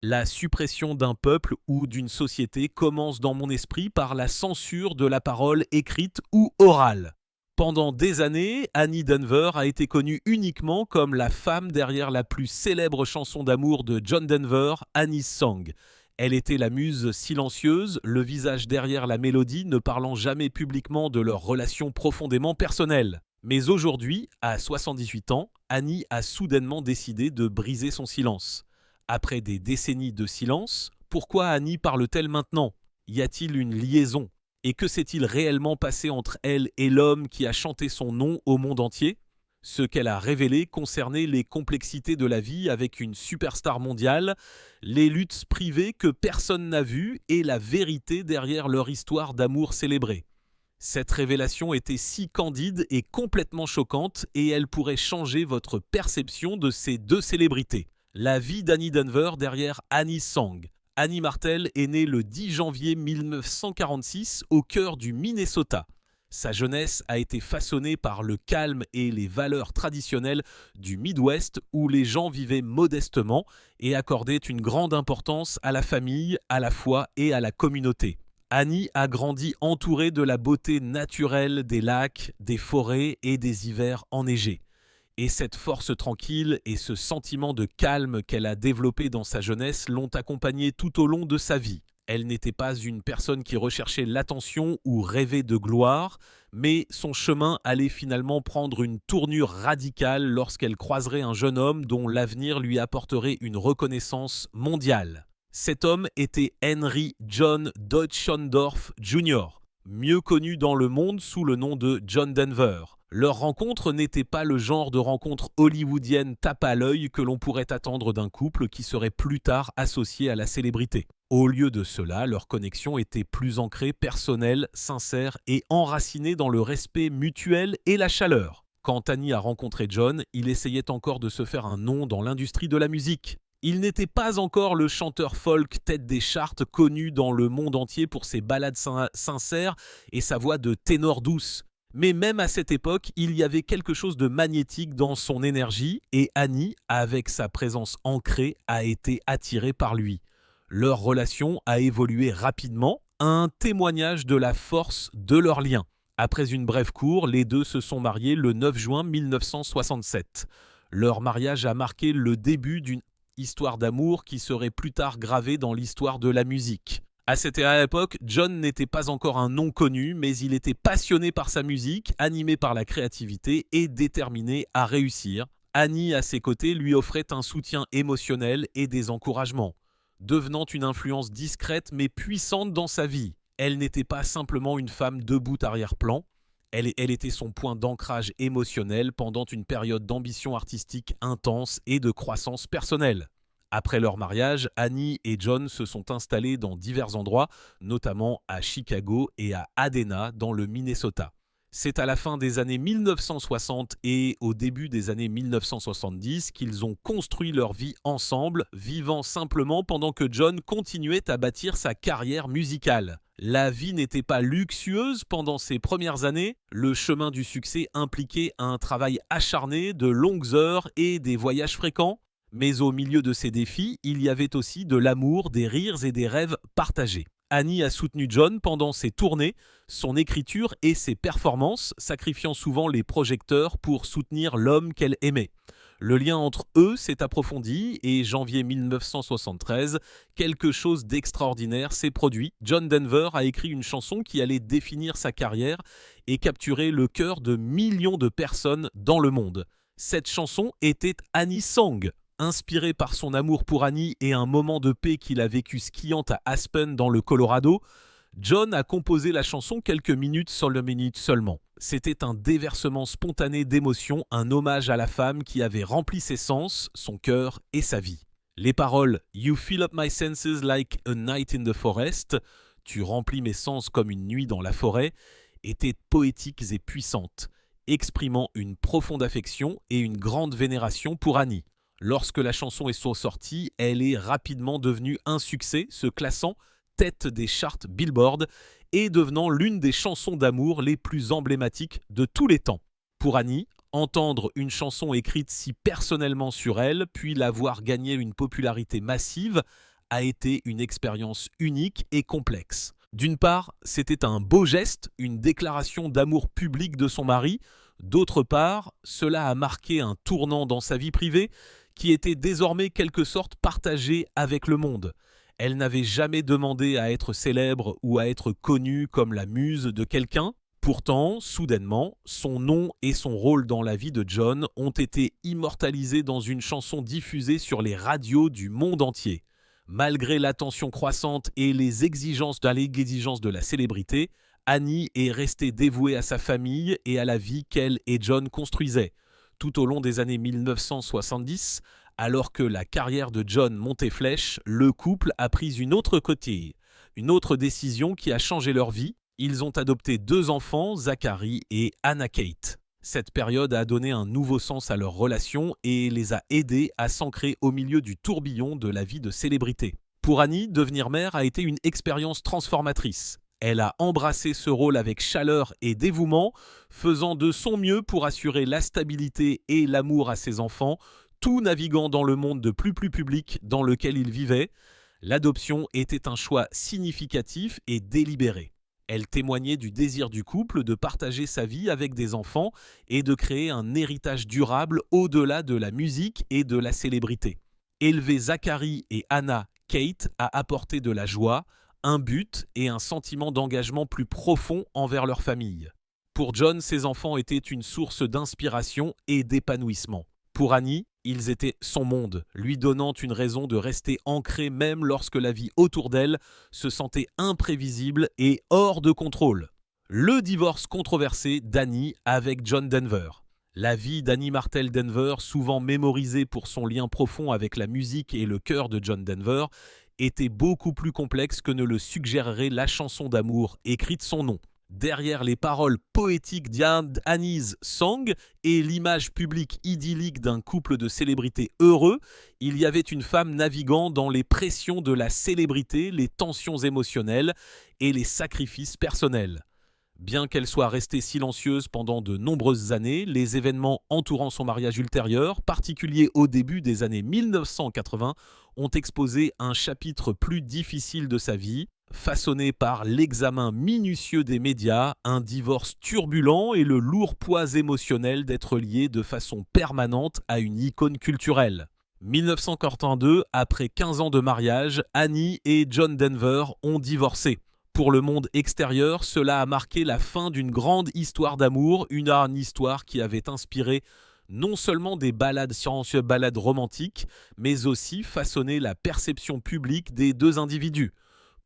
La suppression d'un peuple ou d'une société commence dans mon esprit par la censure de la parole écrite ou orale. Pendant des années, Annie Denver a été connue uniquement comme la femme derrière la plus célèbre chanson d'amour de John Denver, Annie's Song. Elle était la muse silencieuse, le visage derrière la mélodie, ne parlant jamais publiquement de leur relation profondément personnelle. Mais aujourd'hui, à 78 ans, Annie a soudainement décidé de briser son silence. Après des décennies de silence, pourquoi Annie parle-t-elle maintenant? Y a-t-il une liaison? Et que s'est-il réellement passé entre elle et l'homme qui a chanté son nom au monde entier? Ce qu'elle a révélé concernait les complexités de la vie avec une superstar mondiale, les luttes privées que personne n'a vues et la vérité derrière leur histoire d'amour célébrée. Cette révélation était si candide et complètement choquante et elle pourrait changer votre perception de ces deux célébrités. La vie d'Annie Denver derrière Annie's Song. Annie Martel est née le 10 janvier 1946 au cœur du Minnesota. Sa jeunesse a été façonnée par le calme et les valeurs traditionnelles du Midwest où les gens vivaient modestement et accordaient une grande importance à la famille, à la foi et à la communauté. Annie a grandi entourée de la beauté naturelle des lacs, des forêts et des hivers enneigés. Et cette force tranquille et ce sentiment de calme qu'elle a développé dans sa jeunesse l'ont accompagnée tout au long de sa vie. Elle n'était pas une personne qui recherchait l'attention ou rêvait de gloire, mais son chemin allait finalement prendre une tournure radicale lorsqu'elle croiserait un jeune homme dont l'avenir lui apporterait une reconnaissance mondiale. Cet homme était Henry John Deutschendorf Jr., mieux connu dans le monde sous le nom de John Denver. Leur rencontre n'était pas le genre de rencontre hollywoodienne tape à l'œil que l'on pourrait attendre d'un couple qui serait plus tard associé à la célébrité. Au lieu de cela, leur connexion était plus ancrée, personnelle, sincère et enracinée dans le respect mutuel et la chaleur. Quand Annie a rencontré John, il essayait encore de se faire un nom dans l'industrie de la musique. Il n'était pas encore le chanteur folk tête des charts connu dans le monde entier pour ses ballades sincères et sa voix de ténor douce. Mais même à cette époque, il y avait quelque chose de magnétique dans son énergie et Annie, avec sa présence ancrée, a été attirée par lui. Leur relation a évolué rapidement, un témoignage de la force de leur lien. Après une brève cour, les deux se sont mariés le 9 juin 1967. Leur mariage a marqué le début d'une histoire d'amour qui serait plus tard gravée dans l'histoire de la musique. À cette époque, John n'était pas encore un nom connu, mais il était passionné par sa musique, animé par la créativité et déterminé à réussir. Annie, à ses côtés, lui offrait un soutien émotionnel et des encouragements, devenant une influence discrète mais puissante dans sa vie. Elle n'était pas simplement une femme debout arrière-plan, elle était son point d'ancrage émotionnel pendant une période d'ambition artistique intense et de croissance personnelle. Après leur mariage, Annie et John se sont installés dans divers endroits, notamment à Chicago et à Adena dans le Minnesota. C'est à la fin des années 1960 et au début des années 1970 qu'ils ont construit leur vie ensemble, vivant simplement pendant que John continuait à bâtir sa carrière musicale. La vie n'était pas luxueuse pendant ces premières années, le chemin du succès impliquait un travail acharné, de longues heures et des voyages fréquents. Mais au milieu de ces défis, il y avait aussi de l'amour, des rires et des rêves partagés. Annie a soutenu John pendant ses tournées, son écriture et ses performances, sacrifiant souvent les projecteurs pour soutenir l'homme qu'elle aimait. Le lien entre eux s'est approfondi et janvier 1973, quelque chose d'extraordinaire s'est produit. John Denver a écrit une chanson qui allait définir sa carrière et capturer le cœur de millions de personnes dans le monde. Cette chanson était Annie's Song. Inspiré par son amour pour Annie et un moment de paix qu'il a vécu skiant à Aspen dans le Colorado, John a composé la chanson quelques minutes seulement. C'était un déversement spontané d'émotions, un hommage à la femme qui avait rempli ses sens, son cœur et sa vie. Les paroles « You fill up my senses like a night in the forest » « Tu remplis mes sens comme une nuit dans la forêt » étaient poétiques et puissantes, exprimant une profonde affection et une grande vénération pour Annie. Lorsque la chanson est sortie, elle est rapidement devenue un succès, se classant tête des charts Billboard et devenant l'une des chansons d'amour les plus emblématiques de tous les temps. Pour Annie, entendre une chanson écrite si personnellement sur elle, puis la voir gagner une popularité massive, a été une expérience unique et complexe. D'une part, c'était un beau geste, une déclaration d'amour public de son mari. D'autre part, cela a marqué un tournant dans sa vie privée qui était désormais quelque sorte partagé avec le monde. Elle n'avait jamais demandé à être célèbre ou à être connue comme la muse de quelqu'un. Pourtant, soudainement, son nom et son rôle dans la vie de John ont été immortalisés dans une chanson diffusée sur les radios du monde entier. Malgré l'attention croissante et les exigences de la célébrité, Annie est restée dévouée à sa famille et à la vie qu'elle et John construisaient. Tout au long des années 1970, alors que la carrière de John montait flèche, le couple a pris une autre course, une autre décision qui a changé leur vie. Ils ont adopté 2 enfants, Zachary et Anna Kate. Cette période a donné un nouveau sens à leur relation et les a aidés à s'ancrer au milieu du tourbillon de la vie de célébrité. Pour Annie, devenir mère a été une expérience transformatrice. Elle a embrassé ce rôle avec chaleur et dévouement, faisant de son mieux pour assurer la stabilité et l'amour à ses enfants, tout naviguant dans le monde de plus public dans lequel ils vivaient. L'adoption était un choix significatif et délibéré. Elle témoignait du désir du couple de partager sa vie avec des enfants et de créer un héritage durable au-delà de la musique et de la célébrité. Élever Zachary et Anna Kate a apporté de la joie, un but et un sentiment d'engagement plus profond envers leur famille. Pour John, ses enfants étaient une source d'inspiration et d'épanouissement. Pour Annie, ils étaient son monde, lui donnant une raison de rester ancrée même lorsque la vie autour d'elle se sentait imprévisible et hors de contrôle. Le divorce controversé d'Annie avec John Denver. La vie d'Annie Martel Denver, souvent mémorisée pour son lien profond avec la musique et le cœur de John Denver, était beaucoup plus complexe que ne le suggérerait la chanson d'amour écrite son nom. Derrière les paroles poétiques d'Annie's Song et l'image publique idyllique d'un couple de célébrités heureux, il y avait une femme naviguant dans les pressions de la célébrité, les tensions émotionnelles et les sacrifices personnels. Bien qu'elle soit restée silencieuse pendant de nombreuses années, les événements entourant son mariage ultérieur, particuliers au début des années 1980, ont exposé un chapitre plus difficile de sa vie, façonné par l'examen minutieux des médias, un divorce turbulent et le lourd poids émotionnel d'être lié de façon permanente à une icône culturelle. 1942, après 15 ans de mariage, Annie et John Denver ont divorcé. Pour le monde extérieur, cela a marqué la fin d'une grande histoire d'amour, une histoire qui avait inspiré non seulement des ballades romantiques, mais aussi façonné la perception publique des 2 individus.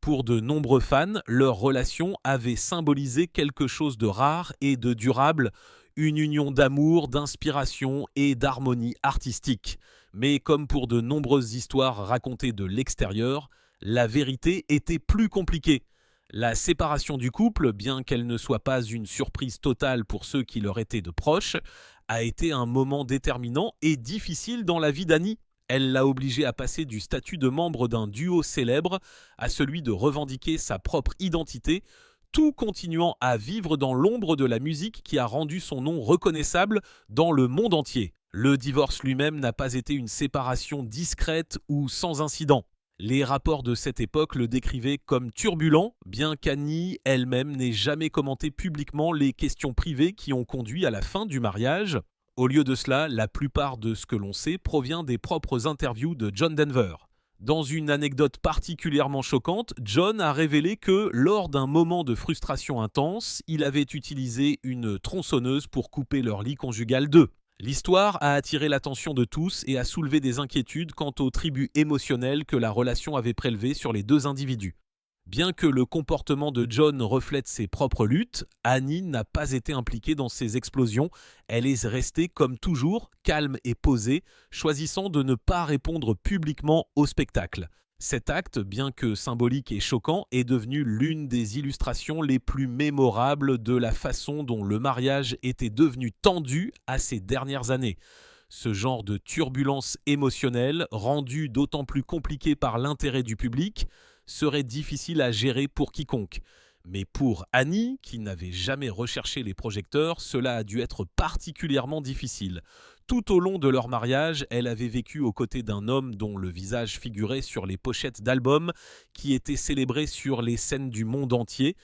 Pour de nombreux fans, leur relation avait symbolisé quelque chose de rare et de durable, une union d'amour, d'inspiration et d'harmonie artistique. Mais comme pour de nombreuses histoires racontées de l'extérieur, la vérité était plus compliquée. La séparation du couple, bien qu'elle ne soit pas une surprise totale pour ceux qui leur étaient de proches, a été un moment déterminant et difficile dans la vie d'Annie. Elle l'a obligée à passer du statut de membre d'un duo célèbre à celui de revendiquer sa propre identité, tout continuant à vivre dans l'ombre de la musique qui a rendu son nom reconnaissable dans le monde entier. Le divorce lui-même n'a pas été une séparation discrète ou sans incident. Les rapports de cette époque le décrivaient comme turbulent, bien qu'Annie elle-même n'ait jamais commenté publiquement les questions privées qui ont conduit à la fin du mariage. Au lieu de cela, la plupart de ce que l'on sait provient des propres interviews de John Denver. Dans une anecdote particulièrement choquante, John a révélé que, lors d'un moment de frustration intense, il avait utilisé une tronçonneuse pour couper leur lit conjugal d'eux. L'histoire a attiré l'attention de tous et a soulevé des inquiétudes quant au tribut émotionnel que la relation avait prélevé sur les 2 individus. Bien que le comportement de John reflète ses propres luttes, Annie n'a pas été impliquée dans ces explosions. Elle est restée, comme toujours, calme et posée, choisissant de ne pas répondre publiquement au spectacle. Cet acte, bien que symbolique et choquant, est devenu l'une des illustrations les plus mémorables de la façon dont le mariage était devenu tendu à ces dernières années. Ce genre de turbulence émotionnelle, rendue d'autant plus compliquée par l'intérêt du public, serait difficile à gérer pour quiconque. Mais pour Annie, qui n'avait jamais recherché les projecteurs, cela a dû être particulièrement difficile. Tout au long de leur mariage, elle avait vécu aux côtés d'un homme dont le visage figurait sur les pochettes d'albums qui étaient célébrés sur les scènes du monde entier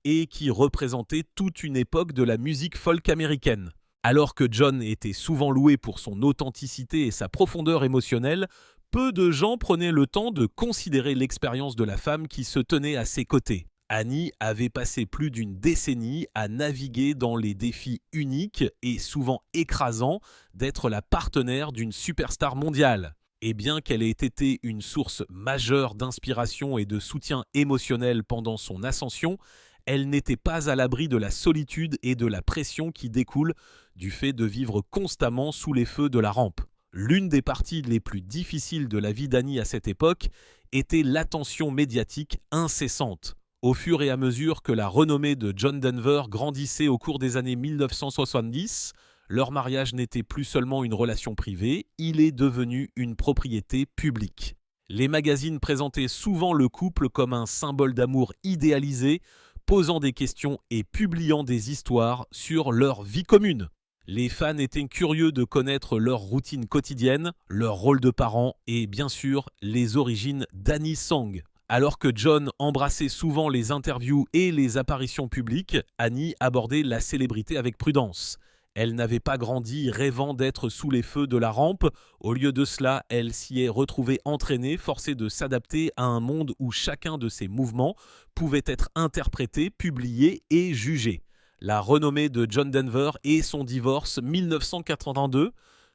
et qui représentait toute une époque de la musique folk américaine. Alors que John était souvent loué pour son authenticité et sa profondeur émotionnelle, peu de gens prenaient le temps de considérer l'expérience de la femme qui se tenait à ses côtés. Annie avait passé plus d'une décennie à naviguer dans les défis uniques et souvent écrasants d'être la partenaire d'une superstar mondiale. Et bien qu'elle ait été une source majeure d'inspiration et de soutien émotionnel pendant son ascension, elle n'était pas à l'abri de la solitude et de la pression qui découlent du fait de vivre constamment sous les feux de la rampe. L'une des parties les plus difficiles de la vie d'Annie à cette époque était l'attention médiatique incessante. Au fur et à mesure que la renommée de John Denver grandissait au cours des années 1970, leur mariage n'était plus seulement une relation privée, il est devenu une propriété publique. Les magazines présentaient souvent le couple comme un symbole d'amour idéalisé, posant des questions et publiant des histoires sur leur vie commune. Les fans étaient curieux de connaître leur routine quotidienne, leur rôle de parents et bien sûr les origines d'Annie Song. Alors que John embrassait souvent les interviews et les apparitions publiques, Annie abordait la célébrité avec prudence. Elle n'avait pas grandi rêvant d'être sous les feux de la rampe. Au lieu de cela, elle s'y est retrouvée entraînée, forcée de s'adapter à un monde où chacun de ses mouvements pouvait être interprété, publié et jugé. La renommée de John Denver et son divorce 1982.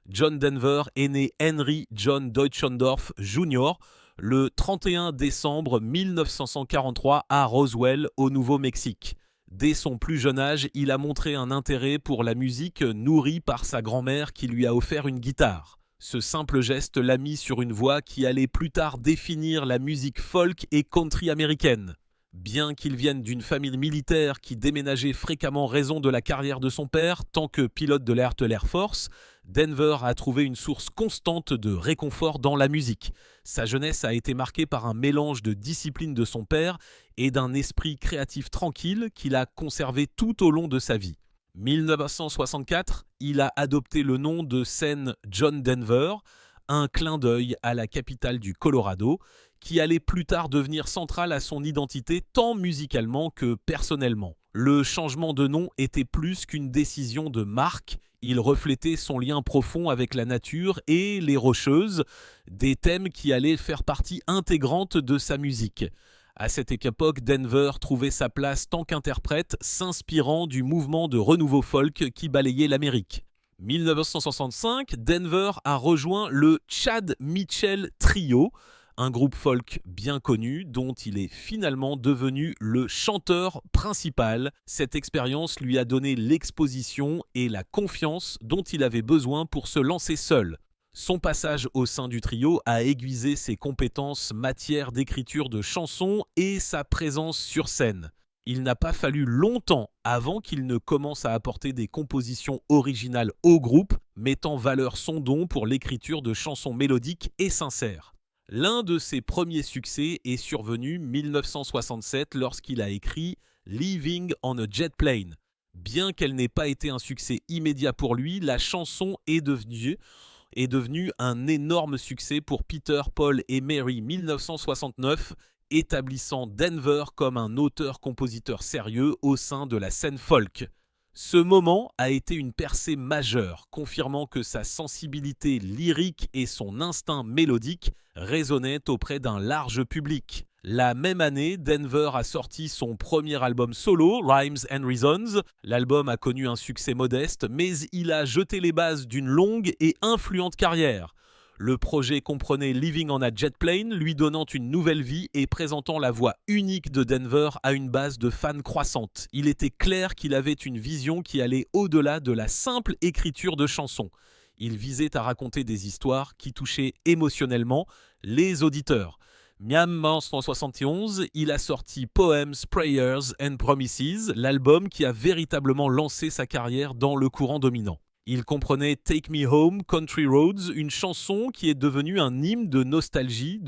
John Denver est né Henry John Deutschendorf Jr. le 31 décembre 1943 à Roswell, au Nouveau-Mexique. Dès son plus jeune âge, il a montré un intérêt pour la musique nourri par sa grand-mère qui lui a offert une guitare. Ce simple geste l'a mis sur une voie qui allait plus tard définir la musique folk et country américaine. Bien qu'il vienne d'une famille militaire qui déménageait fréquemment raison de la carrière de son père, tant que pilote de l'Air Force, Denver a trouvé une source constante de réconfort dans la musique. Sa jeunesse a été marquée par un mélange de discipline de son père et d'un esprit créatif tranquille qu'il a conservé tout au long de sa vie. 1964, il a adopté le nom de scène John Denver, un clin d'œil à la capitale du Colorado, qui allait plus tard devenir centrale à son identité tant musicalement que personnellement. Le changement de nom était plus qu'une décision de marque, il reflétait son lien profond avec la nature et les rocheuses, des thèmes qui allaient faire partie intégrante de sa musique. À cette époque, Denver trouvait sa place tant qu'interprète, s'inspirant du mouvement de renouveau folk qui balayait l'Amérique. 1965, Denver a rejoint le Chad Mitchell Trio, un groupe folk bien connu dont il est finalement devenu le chanteur principal. Cette expérience lui a donné l'exposition et la confiance dont il avait besoin pour se lancer seul. Son passage au sein du trio a aiguisé ses compétences matière d'écriture de chansons et sa présence sur scène. Il n'a pas fallu longtemps avant qu'il ne commence à apporter des compositions originales au groupe, mettant en valeur son don pour l'écriture de chansons mélodiques et sincères. L'un de ses premiers succès est survenu en 1967 lorsqu'il a écrit « Living on a Jet Plane ». Bien qu'elle n'ait pas été un succès immédiat pour lui, la chanson est devenue un énorme succès pour Peter, Paul et Mary 1969, établissant Denver comme un auteur-compositeur sérieux au sein de la scène folk. Ce moment a été une percée majeure, confirmant que sa sensibilité lyrique et son instinct mélodique résonnaient auprès d'un large public. La même année, Denver a sorti son premier album solo, Rhymes and Reasons. L'album a connu un succès modeste, mais il a jeté les bases d'une longue et influente carrière. Le projet comprenait Living on a Jet Plane, lui donnant une nouvelle vie et présentant la voix unique de Denver à une base de fans croissante. Il était clair qu'il avait une vision qui allait au-delà de la simple écriture de chansons. Il visait à raconter des histoires qui touchaient émotionnellement les auditeurs. En 1971, il a sorti Poems, Prayers and Promises, l'album qui a véritablement lancé sa carrière dans le courant dominant. Il comprenait Take Me Home, Country Roads, une chanson qui est devenue un hymne de nostalgie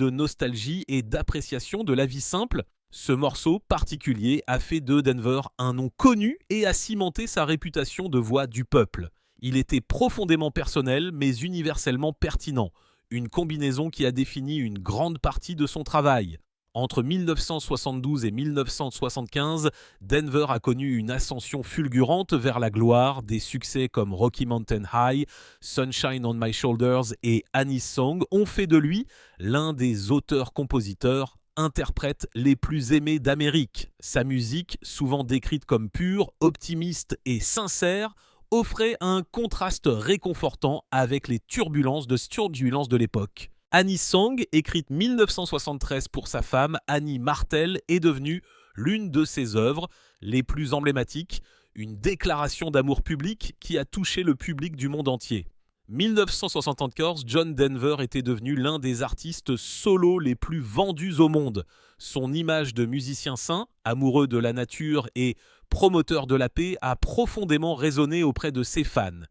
et d'appréciation de la vie simple. Ce morceau particulier a fait de Denver un nom connu et a cimenté sa réputation de voix du peuple. Il était profondément personnel mais universellement pertinent, une combinaison qui a défini une grande partie de son travail. Entre 1972 et 1975, Denver a connu une ascension fulgurante vers la gloire. Des succès comme Rocky Mountain High, Sunshine on My Shoulders et Annie's Song ont fait de lui l'un des auteurs-compositeurs, interprètes les plus aimés d'Amérique. Sa musique, souvent décrite comme pure, optimiste et sincère, offrait un contraste réconfortant avec les turbulences de l'époque. Annie's Song, écrite 1973 pour sa femme Annie Martel, est devenue l'une de ses œuvres les plus emblématiques, une déclaration d'amour public qui a touché le public du monde entier. 1974, John Denver était devenu l'un des artistes solos les plus vendus au monde. Son image de musicien saint, amoureux de la nature et promoteur de la paix, a profondément résonné auprès de ses fans.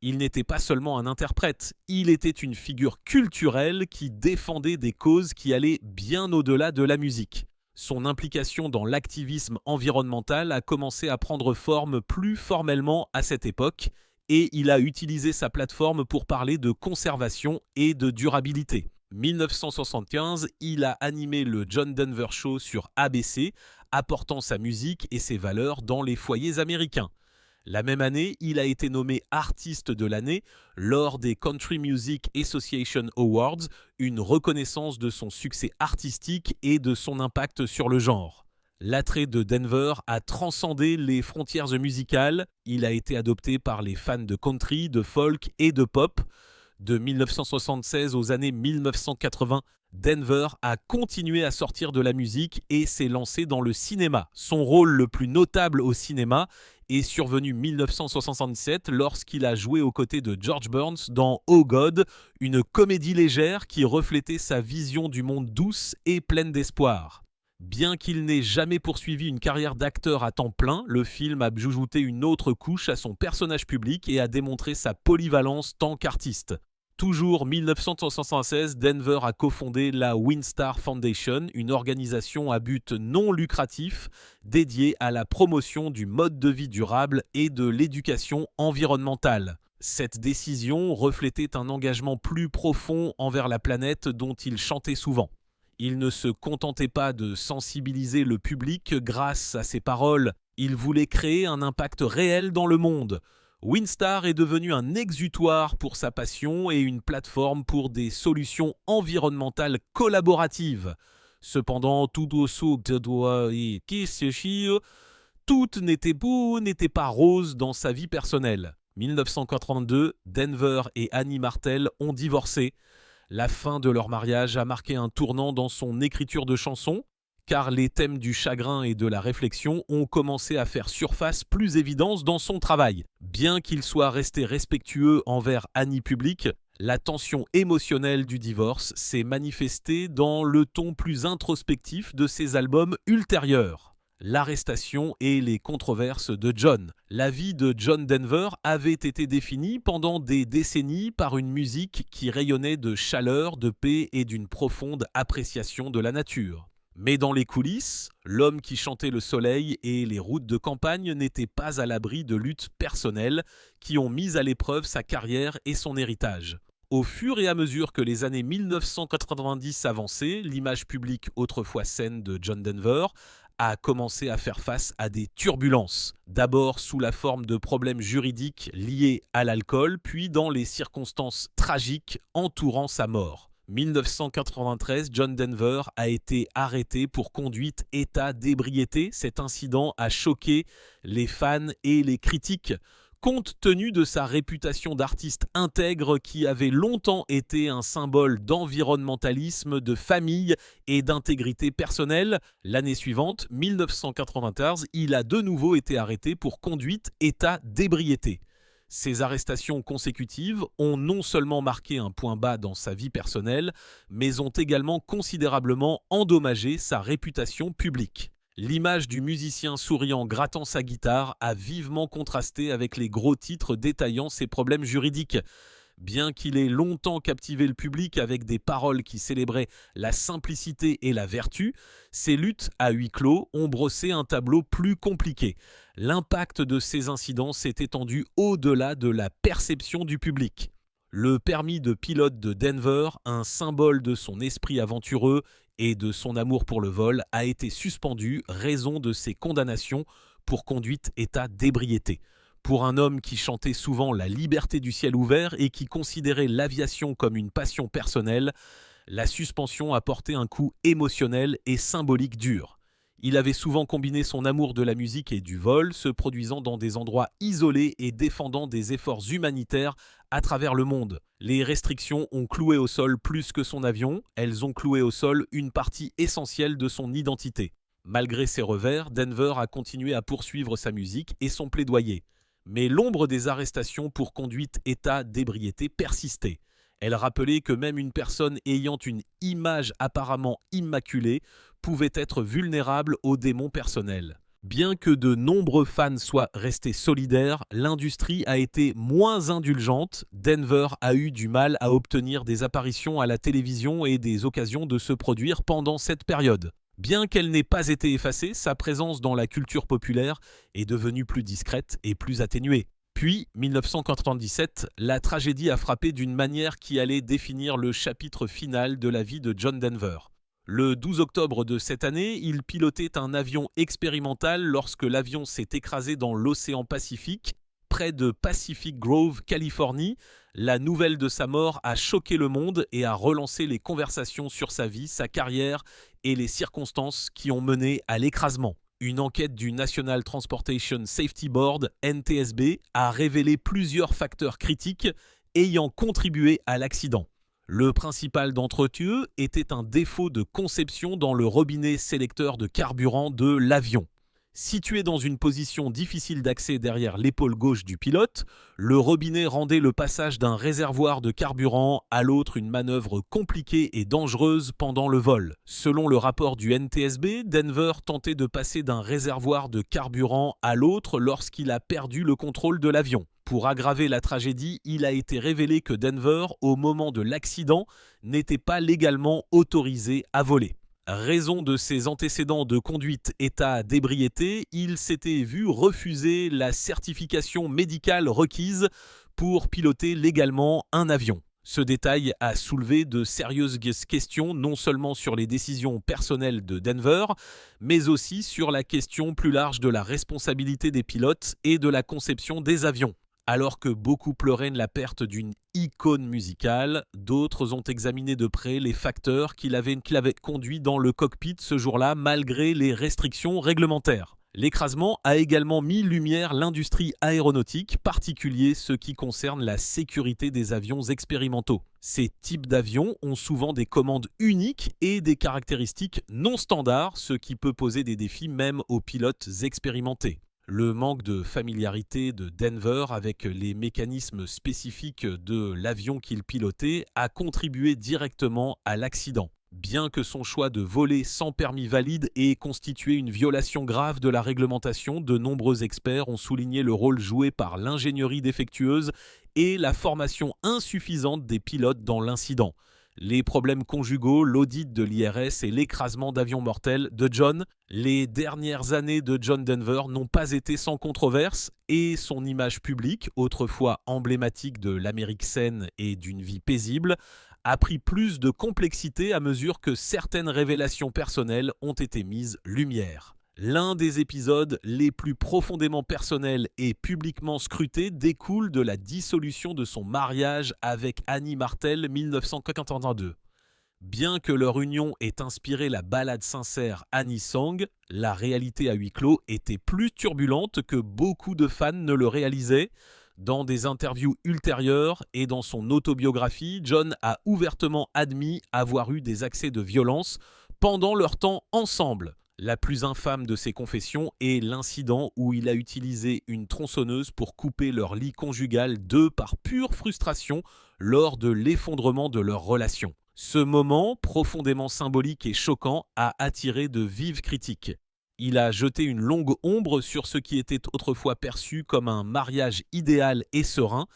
Il n'était pas seulement un interprète, il était une figure culturelle qui défendait des causes qui allaient bien au-delà de la musique. Son implication dans l'activisme environnemental a commencé à prendre forme plus formellement à cette époque, et il a utilisé sa plateforme pour parler de conservation et de durabilité. 1975, il a animé le John Denver Show sur ABC, apportant sa musique et ses valeurs dans les foyers américains. La même année, il a été nommé artiste de l'année lors des Country Music Association Awards, une reconnaissance de son succès artistique et de son impact sur le genre. L'attrait de Denver a transcendé les frontières musicales. Il a été adopté par les fans de country, de folk et de pop. De 1976 aux années 1980, Denver a continué à sortir de la musique et s'est lancé dans le cinéma. Son rôle le plus notable au cinéma est survenu 1977 lorsqu'il a joué aux côtés de George Burns dans Oh God, une comédie légère qui reflétait sa vision du monde douce et pleine d'espoir. Bien qu'il n'ait jamais poursuivi une carrière d'acteur à temps plein, le film a ajouté une autre couche à son personnage public et a démontré sa polyvalence tant qu'artiste. Toujours 1976, Denver a cofondé la Winstar Foundation, une organisation à but non lucratif dédiée à la promotion du mode de vie durable et de l'éducation environnementale. Cette décision reflétait un engagement plus profond envers la planète dont il chantait souvent. Il ne se contentait pas de sensibiliser le public grâce à ses paroles, il voulait créer un impact réel dans le monde. Winstar est devenu un exutoire pour sa passion et une plateforme pour des solutions environnementales collaboratives. Cependant, tout n'était pas rose dans sa vie personnelle. 1982, Denver et Annie Martel ont divorcé. La fin de leur mariage a marqué un tournant dans son écriture de chansons, car les thèmes du chagrin et de la réflexion ont commencé à faire surface plus évidence dans son travail. Bien qu'il soit resté respectueux envers Annie public, la tension émotionnelle du divorce s'est manifestée dans le ton plus introspectif de ses albums ultérieurs. L'arrestation et les controverses de John. La vie de John Denver avait été définie pendant des décennies par une musique qui rayonnait de chaleur, de paix et d'une profonde appréciation de la nature. Mais dans les coulisses, l'homme qui chantait le soleil et les routes de campagne n'était pas à l'abri de luttes personnelles qui ont mis à l'épreuve sa carrière et son héritage. Au fur et à mesure que les années 1990 avançaient, l'image publique autrefois saine de John Denver a commencé à faire face à des turbulences, d'abord sous la forme de problèmes juridiques liés à l'alcool, puis dans les circonstances tragiques entourant sa mort. 1993, John Denver a été arrêté pour conduite état d'ébriété. Cet incident a choqué les fans et les critiques, compte tenu de sa réputation d'artiste intègre qui avait longtemps été un symbole d'environnementalisme, de famille et d'intégrité personnelle. L'année suivante, 1994, il a de nouveau été arrêté pour conduite état d'ébriété. Ces arrestations consécutives ont non seulement marqué un point bas dans sa vie personnelle, mais ont également considérablement endommagé sa réputation publique. L'image du musicien souriant grattant sa guitare a vivement contrasté avec les gros titres détaillant ses problèmes juridiques. Bien qu'il ait longtemps captivé le public avec des paroles qui célébraient la simplicité et la vertu, ses luttes à huis clos ont brossé un tableau plus compliqué. L'impact de ces incidents s'est étendu au-delà de la perception du public. Le permis de pilote de Denver, un symbole de son esprit aventureux et de son amour pour le vol, a été suspendu, raison de ses condamnations pour conduite état d'ébriété. Pour un homme qui chantait souvent la liberté du ciel ouvert et qui considérait l'aviation comme une passion personnelle, la suspension a porté un coup émotionnel et symbolique dur. Il avait souvent combiné son amour de la musique et du vol, se produisant dans des endroits isolés et défendant des efforts humanitaires à travers le monde. Les restrictions ont cloué au sol plus que son avion, elles ont cloué au sol une partie essentielle de son identité. Malgré ses revers, Denver a continué à poursuivre sa musique et son plaidoyer. Mais l'ombre des arrestations pour conduite état d'ébriété persistait. Elle rappelait que même une personne ayant une image apparemment immaculée pouvait être vulnérable aux démons personnels. Bien que de nombreux fans soient restés solidaires, l'industrie a été moins indulgente. Denver a eu du mal à obtenir des apparitions à la télévision et des occasions de se produire pendant cette période. Bien qu'elle n'ait pas été effacée, sa présence dans la culture populaire est devenue plus discrète et plus atténuée. Puis, 1997, la tragédie a frappé d'une manière qui allait définir le chapitre final de la vie de John Denver. Le 12 octobre de cette année, il pilotait un avion expérimental lorsque l'avion s'est écrasé dans l'océan Pacifique, près de Pacific Grove, Californie. La nouvelle de sa mort a choqué le monde et a relancé les conversations sur sa vie, sa carrière et les circonstances qui ont mené à l'écrasement. Une enquête du National Transportation Safety Board, NTSB, a révélé plusieurs facteurs critiques ayant contribué à l'accident. Le principal d'entre eux était un défaut de conception dans le robinet sélecteur de carburant de l'avion. Situé dans une position difficile d'accès derrière l'épaule gauche du pilote, le robinet rendait le passage d'un réservoir de carburant à l'autre une manœuvre compliquée et dangereuse pendant le vol. Selon le rapport du NTSB, Denver tentait de passer d'un réservoir de carburant à l'autre lorsqu'il a perdu le contrôle de l'avion. Pour aggraver la tragédie, il a été révélé que Denver, au moment de l'accident, n'était pas légalement autorisé à voler. Raison de ses antécédents de conduite état d'ébriété, il s'était vu refuser la certification médicale requise pour piloter légalement un avion. Ce détail a soulevé de sérieuses questions non seulement sur les décisions personnelles de Denver, mais aussi sur la question plus large de la responsabilité des pilotes et de la conception des avions. Alors que beaucoup pleuraient la perte d'une icône musicale, d'autres ont examiné de près les facteurs qui l'avaient conduit dans le cockpit ce jour-là malgré les restrictions réglementaires. L'écrasement a également mis lumière l'industrie aéronautique, particulier ce qui concerne la sécurité des avions expérimentaux. Ces types d'avions ont souvent des commandes uniques et des caractéristiques non standards, ce qui peut poser des défis même aux pilotes expérimentés. Le manque de familiarité de Denver avec les mécanismes spécifiques de l'avion qu'il pilotait a contribué directement à l'accident. Bien que son choix de voler sans permis valide ait constitué une violation grave de la réglementation, de nombreux experts ont souligné le rôle joué par l'ingénierie défectueuse et la formation insuffisante des pilotes dans l'incident. Les problèmes conjugaux, l'audit de l'IRS et l'écrasement d'avions mortels de John. Les dernières années de John Denver n'ont pas été sans controverse et son image publique, autrefois emblématique de l'Amérique saine et d'une vie paisible, a pris plus de complexité à mesure que certaines révélations personnelles ont été mises lumière. L'un des épisodes les plus profondément personnels et publiquement scrutés découle de la dissolution de son mariage avec Annie Martel 1982. Bien que leur union ait inspiré la ballade sincère Annie Song, la réalité à huis clos était plus turbulente que beaucoup de fans ne le réalisaient. Dans des interviews ultérieures et dans son autobiographie, John a ouvertement admis avoir eu des accès de violence pendant leur temps ensemble. La plus infâme de ses confessions est l'incident où il a utilisé une tronçonneuse pour couper leur lit conjugal par pure frustration lors de l'effondrement de leur relation. Ce moment, profondément symbolique et choquant, a attiré de vives critiques. Il a jeté une longue ombre sur ce qui était autrefois perçu comme un mariage idéal et serein,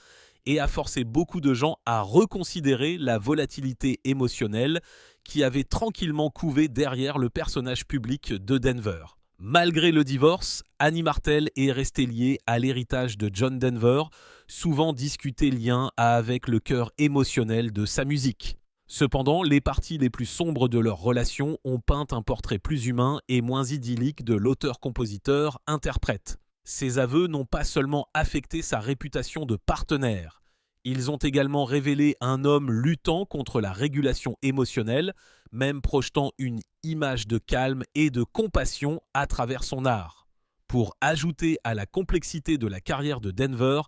et a forcé beaucoup de gens à reconsidérer la volatilité émotionnelle qui avait tranquillement couvé derrière le personnage public de Denver. Malgré le divorce, Annie Martel est restée liée à l'héritage de John Denver, souvent discuté lien avec le cœur émotionnel de sa musique. Cependant, les parties les plus sombres de leur relation ont peint un portrait plus humain et moins idyllique de l'auteur-compositeur-interprète. Ces aveux n'ont pas seulement affecté sa réputation de partenaire. Ils ont également révélé un homme luttant contre la régulation émotionnelle, même projetant une image de calme et de compassion à travers son art. Pour ajouter à la complexité de la carrière de Denver,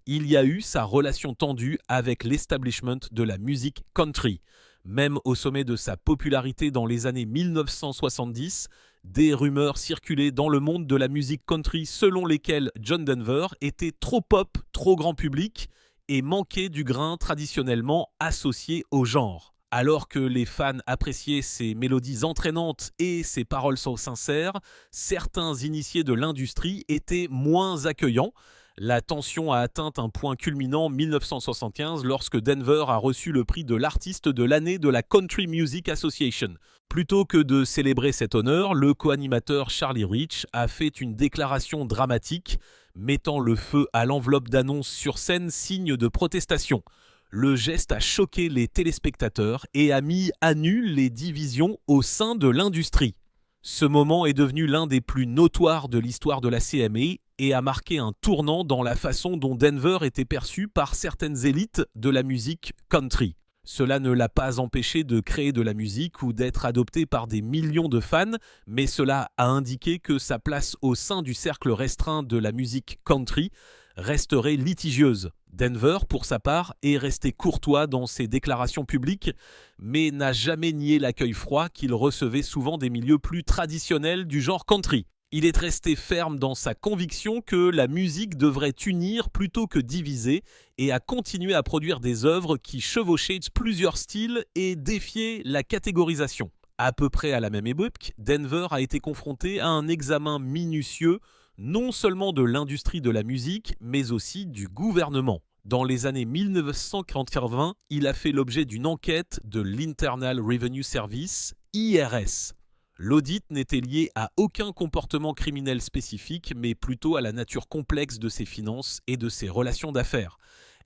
il y a eu sa relation tendue avec l'establishment de la musique country. Même au sommet de sa popularité dans les années 1970, des rumeurs circulaient dans le monde de la musique country selon lesquelles John Denver était trop pop, trop grand public et manquait du grain traditionnellement associé au genre. Alors que les fans appréciaient ses mélodies entraînantes et ses paroles sincères, certains initiés de l'industrie étaient moins accueillants. La tension a atteint un point culminant en 1975 lorsque Denver a reçu le prix de l'artiste de l'année de la Country Music Association. Plutôt que de célébrer cet honneur, le co-animateur Charlie Rich a fait une déclaration dramatique, mettant le feu à l'enveloppe d'annonces sur scène, signe de protestation. Le geste a choqué les téléspectateurs et a mis à nu les divisions au sein de l'industrie. Ce moment est devenu l'un des plus notoires de l'histoire de la CMA et a marqué un tournant dans la façon dont Denver était perçu par certaines élites de la musique country. Cela ne l'a pas empêché de créer de la musique ou d'être adopté par des millions de fans, mais cela a indiqué que sa place au sein du cercle restreint de la musique country resterait litigieuse. Denver, pour sa part, est resté courtois dans ses déclarations publiques, mais n'a jamais nié l'accueil froid qu'il recevait souvent des milieux plus traditionnels du genre country. Il est resté ferme dans sa conviction que la musique devrait unir plutôt que diviser et a continué à produire des œuvres qui chevauchaient plusieurs styles et défiaient la catégorisation. À peu près à la même époque, Denver a été confronté à un examen minutieux non seulement de l'industrie de la musique, mais aussi du gouvernement. Dans les années 1980, il a fait l'objet d'une enquête de l'Internal Revenue Service, IRS. L'audit n'était lié à aucun comportement criminel spécifique, mais plutôt à la nature complexe de ses finances et de ses relations d'affaires.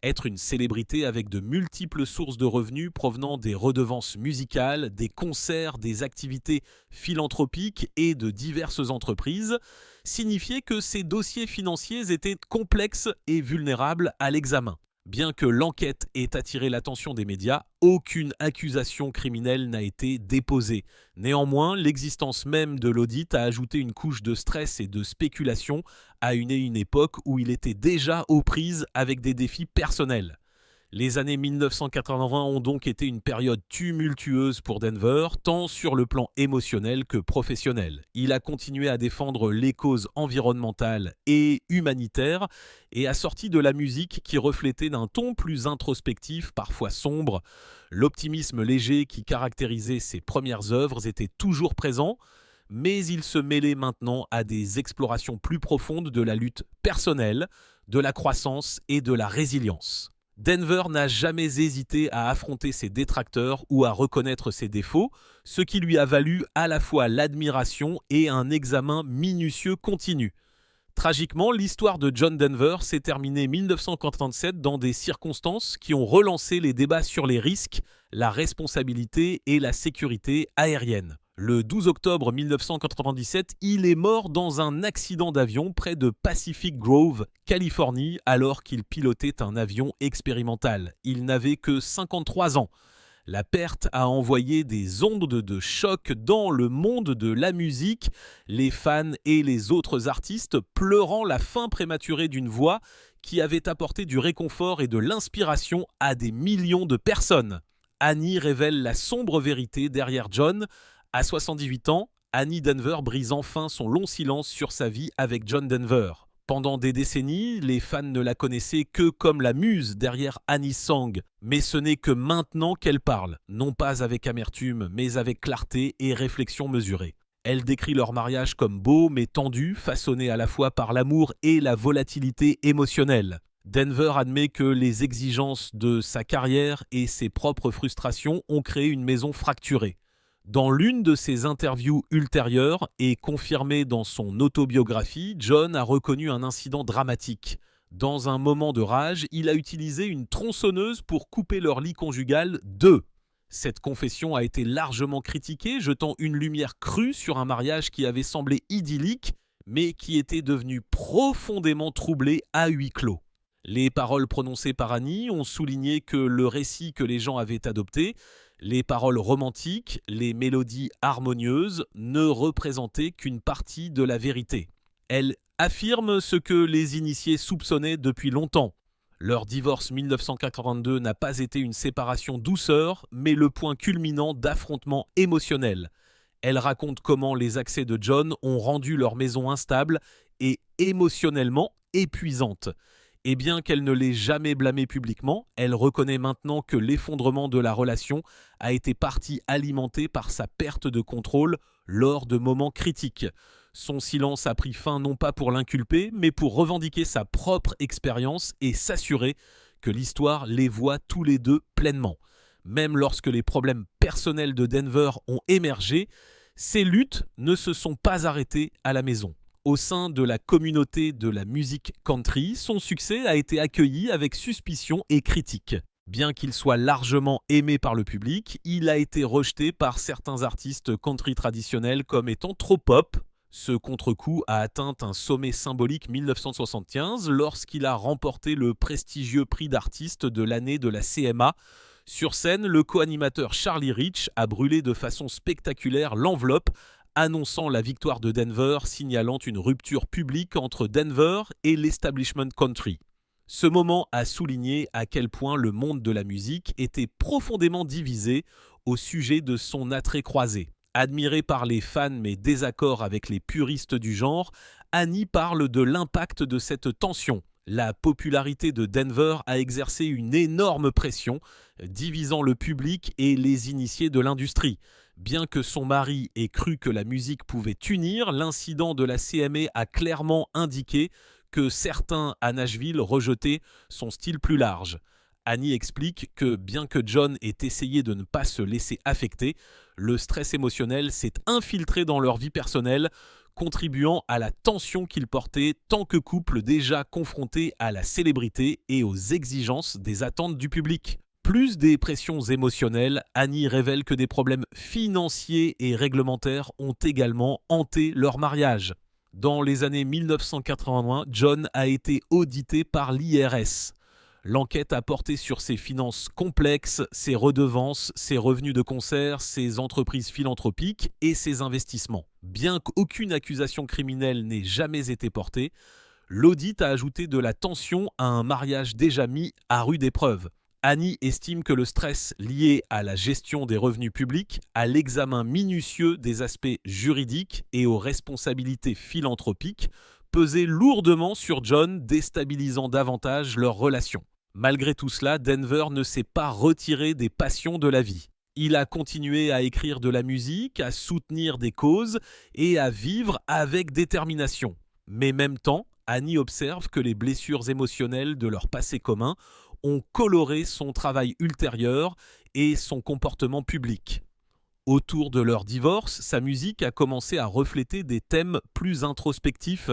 Être une célébrité avec de multiples sources de revenus provenant des redevances musicales, des concerts, des activités philanthropiques et de diverses entreprises signifiait que ces dossiers financiers étaient complexes et vulnérables à l'examen. Bien que l'enquête ait attiré l'attention des médias, aucune accusation criminelle n'a été déposée. Néanmoins, l'existence même de l'audit a ajouté une couche de stress et de spéculation à une époque où il était déjà aux prises avec des défis personnels. Les années 1980 ont donc été une période tumultueuse pour Denver, tant sur le plan émotionnel que professionnel. Il a continué à défendre les causes environnementales et humanitaires et a sorti de la musique qui reflétait d'un ton plus introspectif, parfois sombre. L'optimisme léger qui caractérisait ses premières œuvres était toujours présent, mais il se mêlait maintenant à des explorations plus profondes de la lutte personnelle, de la croissance et de la résilience. Denver n'a jamais hésité à affronter ses détracteurs ou à reconnaître ses défauts, ce qui lui a valu à la fois l'admiration et un examen minutieux continu. Tragiquement, l'histoire de John Denver s'est terminée en 1947 dans des circonstances qui ont relancé les débats sur les risques, la responsabilité et la sécurité aérienne. Le 12 octobre 1997, il est mort dans un accident d'avion près de Pacific Grove, Californie, alors qu'il pilotait un avion expérimental. Il n'avait que 53 ans. La perte a envoyé des ondes de choc dans le monde de la musique, les fans et les autres artistes pleurant la fin prématurée d'une voix qui avait apporté du réconfort et de l'inspiration à des millions de personnes. Annie révèle la sombre vérité derrière John. À 78 ans, Annie Denver brise enfin son long silence sur sa vie avec John Denver. Pendant des décennies, les fans ne la connaissaient que comme la muse derrière Annie's Song. Mais ce n'est que maintenant qu'elle parle, non pas avec amertume, mais avec clarté et réflexion mesurée. Elle décrit leur mariage comme beau mais tendu, façonné à la fois par l'amour et la volatilité émotionnelle. Denver admet que les exigences de sa carrière et ses propres frustrations ont créé une maison fracturée. Dans l'une de ses interviews ultérieures et confirmée dans son autobiographie, John a reconnu un incident dramatique. Dans un moment de rage, il a utilisé une tronçonneuse pour couper leur lit conjugal d'eux. Cette confession a été largement critiquée, jetant une lumière crue sur un mariage qui avait semblé idyllique, mais qui était devenu profondément troublé à huis clos. Les paroles prononcées par Annie ont souligné que le récit que les gens avaient adopté, les paroles romantiques, les mélodies harmonieuses, ne représentaient qu'une partie de la vérité. Elle affirme ce que les initiés soupçonnaient depuis longtemps. Leur divorce 1982 n'a pas été une séparation douceur, mais le point culminant d'affrontements émotionnels. Elle raconte comment les accès de John ont rendu leur maison instable et émotionnellement épuisante. Et bien qu'elle ne l'ait jamais blâmé publiquement, elle reconnaît maintenant que l'effondrement de la relation a été partie alimentée par sa perte de contrôle lors de moments critiques. Son silence a pris fin non pas pour l'inculper, mais pour revendiquer sa propre expérience et s'assurer que l'histoire les voit tous les deux pleinement. Même lorsque les problèmes personnels de Denver ont émergé, ces luttes ne se sont pas arrêtées à la maison. Au sein de la communauté de la musique country, son succès a été accueilli avec suspicion et critique. Bien qu'il soit largement aimé par le public, il a été rejeté par certains artistes country traditionnels comme étant trop pop. Ce contre-coup a atteint un sommet symbolique 1975 lorsqu'il a remporté le prestigieux prix d'artiste de l'année de la CMA. Sur scène, le co-animateur Charlie Rich a brûlé de façon spectaculaire l'enveloppe annonçant la victoire de Denver, signalant une rupture publique entre Denver et l'establishment country. Ce moment a souligné à quel point le monde de la musique était profondément divisé au sujet de son attrait croisé. Admirée par les fans mais désaccord avec les puristes du genre, Annie parle de l'impact de cette tension. La popularité de Denver a exercé une énorme pression, divisant le public et les initiés de l'industrie. Bien que son mari ait cru que la musique pouvait unir, l'incident de la CMA a clairement indiqué que certains à Nashville rejetaient son style plus large. Annie explique que bien que John ait essayé de ne pas se laisser affecter, le stress émotionnel s'est infiltré dans leur vie personnelle, contribuant à la tension qu'ils portaient tant que couple déjà confronté à la célébrité et aux exigences des attentes du public. Plus des pressions émotionnelles, Annie révèle que des problèmes financiers et réglementaires ont également hanté leur mariage. Dans les années 1981, John a été audité par l'IRS. L'enquête a porté sur ses finances complexes, ses redevances, ses revenus de concert, ses entreprises philanthropiques et ses investissements. Bien qu'aucune accusation criminelle n'ait jamais été portée, l'audit a ajouté de la tension à un mariage déjà mis à rude épreuve. Annie estime que le stress lié à la gestion des revenus publics, à l'examen minutieux des aspects juridiques et aux responsabilités philanthropiques pesait lourdement sur John, déstabilisant davantage leur relation. Malgré tout cela, Denver ne s'est pas retiré des passions de la vie. Il a continué à écrire de la musique, à soutenir des causes et à vivre avec détermination. Mais même temps, Annie observe que les blessures émotionnelles de leur passé commun ont coloré son travail ultérieur et son comportement public. Autour de leur divorce, sa musique a commencé à refléter des thèmes plus introspectifs,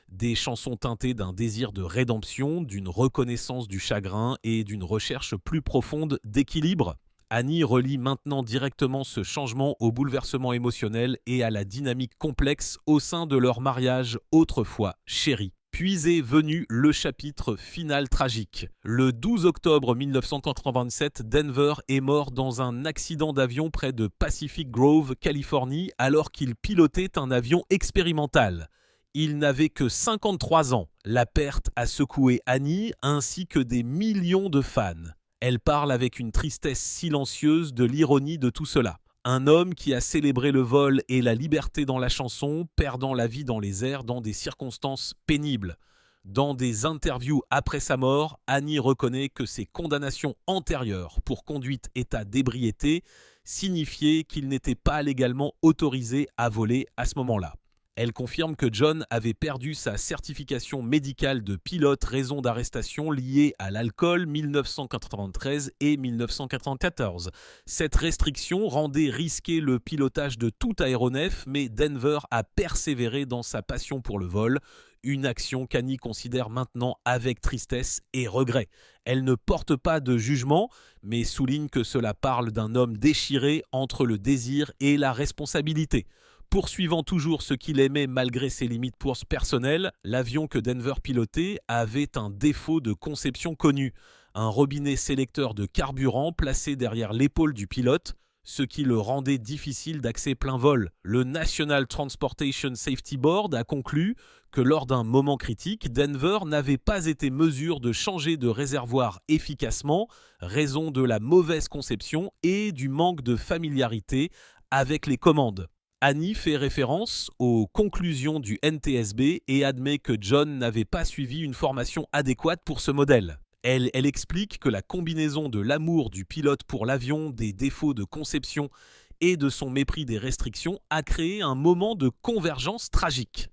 des chansons teintées d'un désir de rédemption, d'une reconnaissance du chagrin et d'une recherche plus profonde d'équilibre. Annie relie maintenant directement ce changement au bouleversement émotionnel et à la dynamique complexe au sein de leur mariage autrefois chéri. Puis est venu le chapitre final tragique. Le 12 octobre 1987, Denver est mort dans un accident d'avion près de Pacific Grove, Californie, alors qu'il pilotait un avion expérimental. Il n'avait que 53 ans. La perte a secoué Annie ainsi que des millions de fans. Elle parle avec une tristesse silencieuse de l'ironie de tout cela. Un homme qui a célébré le vol et la liberté dans la chanson, perdant la vie dans les airs dans des circonstances pénibles. Dans des interviews après sa mort, Annie reconnaît que ses condamnations antérieures pour conduite état d'ébriété signifiaient qu'il n'était pas légalement autorisé à voler à ce moment-là. Elle confirme que John avait perdu sa certification médicale de pilote raison d'arrestation liée à l'alcool 1993 et 1994. Cette restriction rendait risqué le pilotage de tout aéronef, mais Denver a persévéré dans sa passion pour le vol, une action qu'Annie considère maintenant avec tristesse et regret. Elle ne porte pas de jugement, mais souligne que cela parle d'un homme déchiré entre le désir et la responsabilité. Poursuivant toujours ce qu'il aimait malgré ses limites personnelles, l'avion que Denver pilotait avait un défaut de conception connu, un robinet sélecteur de carburant placé derrière l'épaule du pilote, ce qui le rendait difficile d'accès plein vol. Le National Transportation Safety Board a conclu que lors d'un moment critique, Denver n'avait pas été mesure de changer de réservoir efficacement, raison de la mauvaise conception et du manque de familiarité avec les commandes. Annie fait référence aux conclusions du NTSB et admet que John n'avait pas suivi une formation adéquate pour ce modèle. Elle explique que la combinaison de l'amour du pilote pour l'avion, des défauts de conception et de son mépris des restrictions a créé un moment de convergence tragique.